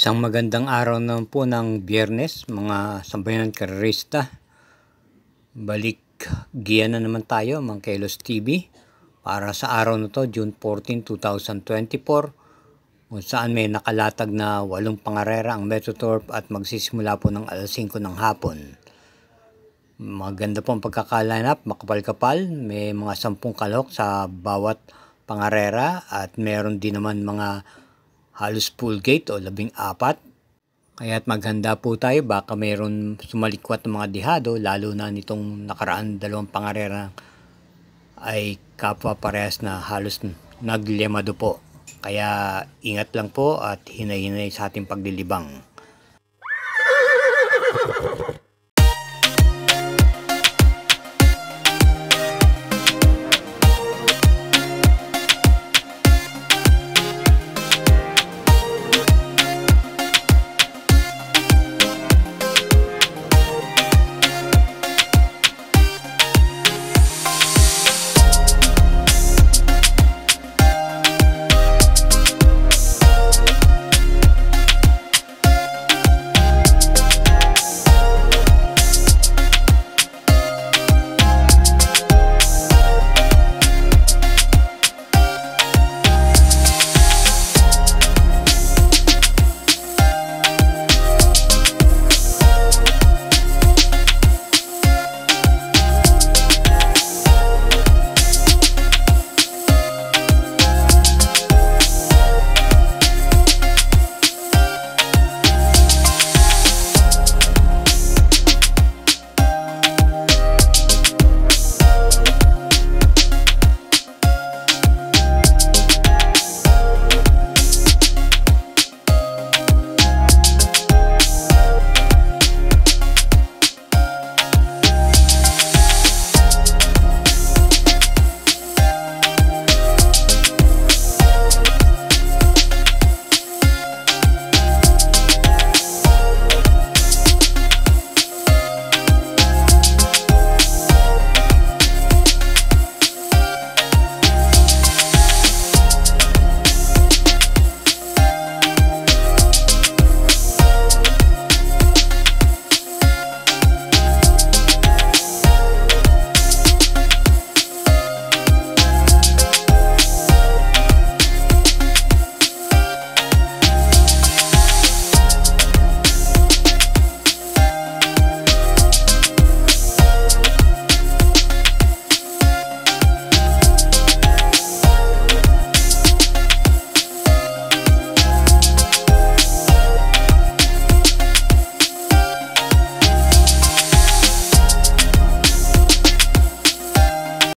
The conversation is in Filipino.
Isang magandang araw naman po ng Biyernes, mga sambayanan karerista. Balik giya na naman tayo, mga Kelos TV, para sa araw na to, June 14, 2024, kung saan may nakalatag na 8 pangarera ang Metroturf at magsisimula po ng alas 5 ng hapon. Maganda po ang pagkakalineup, makapal-kapal, may mga 10 kalahok sa bawat pangarera at meron din naman mga halos full gate o 14. Kaya't maghanda po tayo, baka mayroon sumalikwat ng mga dihado, lalo na nitong nakaraan 2 pangarera ay kapwa parehas na halos naglemado po. Kaya ingat lang po at hinay-hinay sa ating paglilibang.